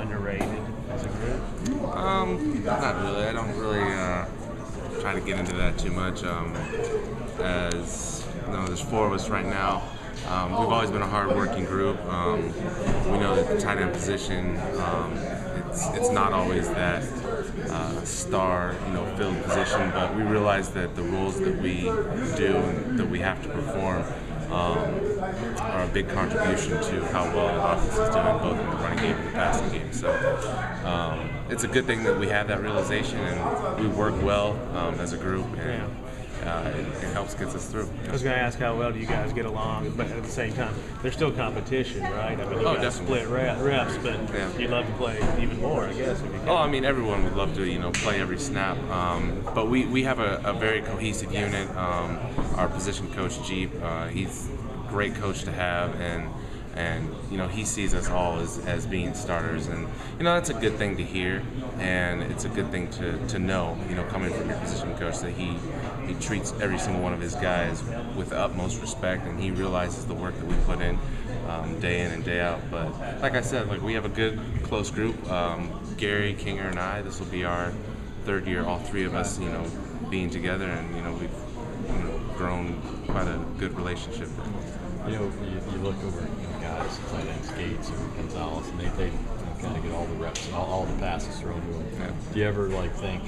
underrated as a group? Not really. I don't really try to get into that too much. As you know, there's four of us right now. We've always been a hard-working group. We know that the tight end position, it's not always that star, filled position, but we realize that the roles that we do and that we have to perform are a big contribution to how well the offense is doing, both in the running game and the passing game. So it's a good thing that we have that realization, and we work well as a group, and it helps get us through. I was going to ask, how well do you guys get along, but at the same time, there's still competition, right? I mean, you guys split reps, but you'd love to play even more, I guess. If you can. Oh, I mean, everyone would love to, play every snap. But we have a very cohesive unit. Our position coach, Jeep, he's a great coach to have, and he sees us all as being starters, and that's a good thing to hear, and it's a good thing to know, coming from your position coach, that he treats every single one of his guys with the utmost respect, and he realizes the work that we put in day in and day out. But like I said, we have a good close group. Gary, Kinger, and I. This will be our third year, all three of us, being together, and we've grown quite a good relationship. You look over guys, tight ends, Gates and Gonzalez, and they kind of get all the reps and all the passes thrown to them. Yeah. Do you ever think,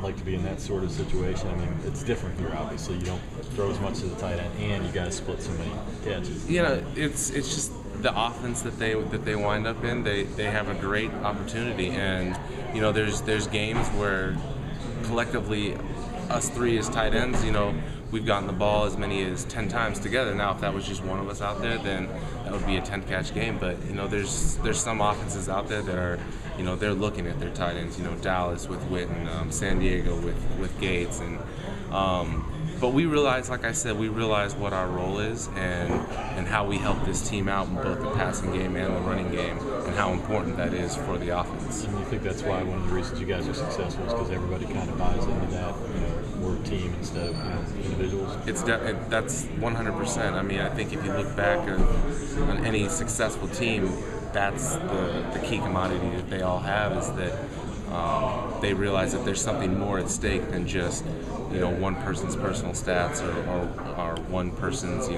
like to be in that sort of situation? I mean, it's different here, obviously. You don't throw as much to the tight end, and you got to split so many catches. It's just the offense that they wind up in. They have a great opportunity, and there's games where collectively, us three as tight ends, we've gotten the ball as many as 10 times together. Now, if that was just one of us out there, then that would be a 10-catch game. But there's some offenses out there that are, they're looking at their tight ends. Dallas with Witten, San Diego with Gates, and but we realize, like I said, what our role is and how we help this team out in both the passing game and the running game, and how important that is for the offense. And you think that's why one of the reasons you guys are successful is because everybody kind of buys into that, we're a team instead of individuals? That's 100%. I mean, I think if you look back on any successful team, that's the key commodity that they all have, is that they realize that there's something more at stake than just one person's personal stats or one person's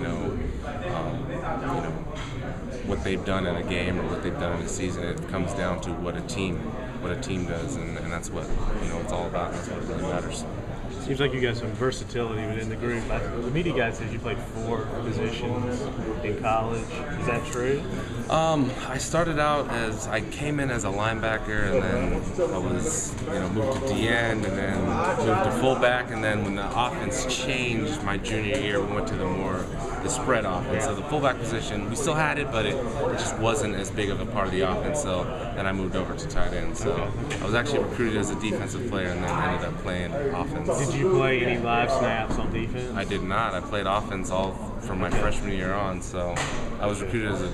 what they've done in a game or what they've done in a season. It comes down to what a team does, and that's what it's all about. That's what really matters. Seems like you got some versatility within the group. The media guy says you played 4 positions in college. Is that true? I started out I came in as a linebacker, and then I was moved to D-end, and then moved to fullback, and then when the offense changed my junior year, we went to the spread offense. So the fullback position, we still had it, but it just wasn't as big of a part of the offense. So then I moved over to tight end. So I was actually recruited as a defensive player, and then ended up playing offense. Did you play any live snaps on defense? I did not. I played offense all from my freshman year on, so I was recruited as a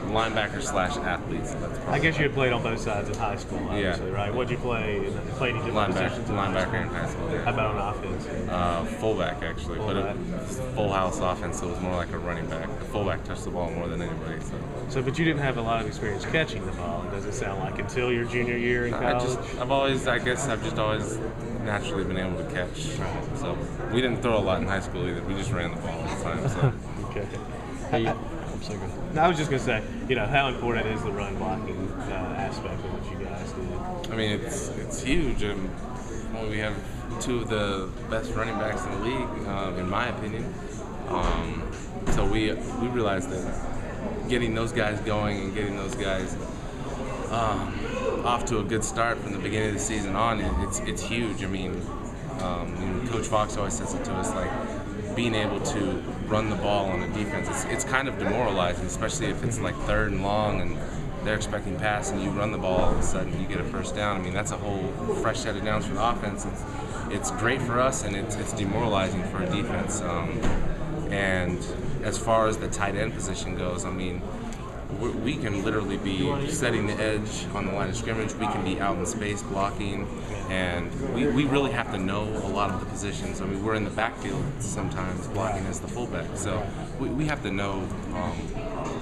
linebacker / athlete. So that's I guess you had played on both sides in high school, obviously, right? What'd you play? Played any different positions? Linebacker in high school. How about on offense? Fullback, actually, but it was full house offense, so it was more like a running back. The fullback touched the ball more than anybody. But you didn't have a lot of experience catching the ball, does it sound like, until your junior year in college? I've just always naturally been able to catch. So we didn't throw a lot in high school either. We just ran the ball all the time. So. Okay. Hey, I was just going to say, how important is the run blocking aspect of what you guys do? I mean, it's huge. We have 2 of the best running backs in the league, in my opinion. So we realized that getting those guys going and getting those guys off to a good start from the beginning of the season on, it's huge. I mean, Coach Fox always says it to us, like, being able to run the ball on a defense, it's kind of demoralizing, especially if it's like 3rd and long and they're expecting pass and you run the ball, all of a sudden you get a first down. I mean, that's a whole fresh set of downs for the offense. It's great for us, and it's demoralizing for a defense. And as far as the tight end position goes, I mean, we can literally be setting the edge on the line of scrimmage. We can be out in space blocking, and we really have to know a lot of the positions. I mean, we're in the backfield sometimes blocking as the fullback, so we have to know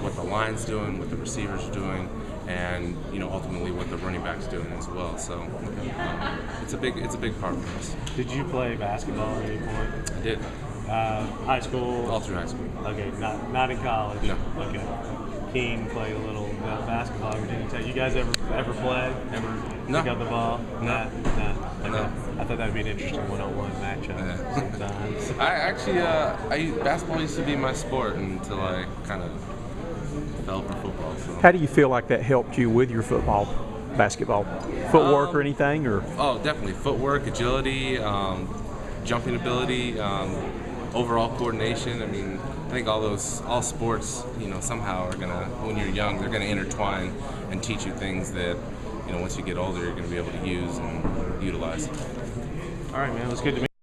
what the line's doing, what the receivers are doing, and ultimately what the running back's doing as well. So it's a big part for us. Did you play basketball at any point? I did. High school? All through high school. Okay, not in college? No. Okay. Keen played a little basketball at Virginia Tech. You guys ever play? Ever pick up the ball? No. Okay. No. I thought that would be an interesting one-on-one matchup sometimes. Basketball used to be my sport until I kind of fell for football. So. How do you feel like that helped you with your basketball? Footwork or anything? Or? Oh, definitely. Footwork, agility, jumping ability, overall coordination. I mean, I think all sports, somehow are gonna, when you're young, they're gonna intertwine and teach you things that, once you get older, you're gonna be able to use and utilize. All right, man. It was good to meet you.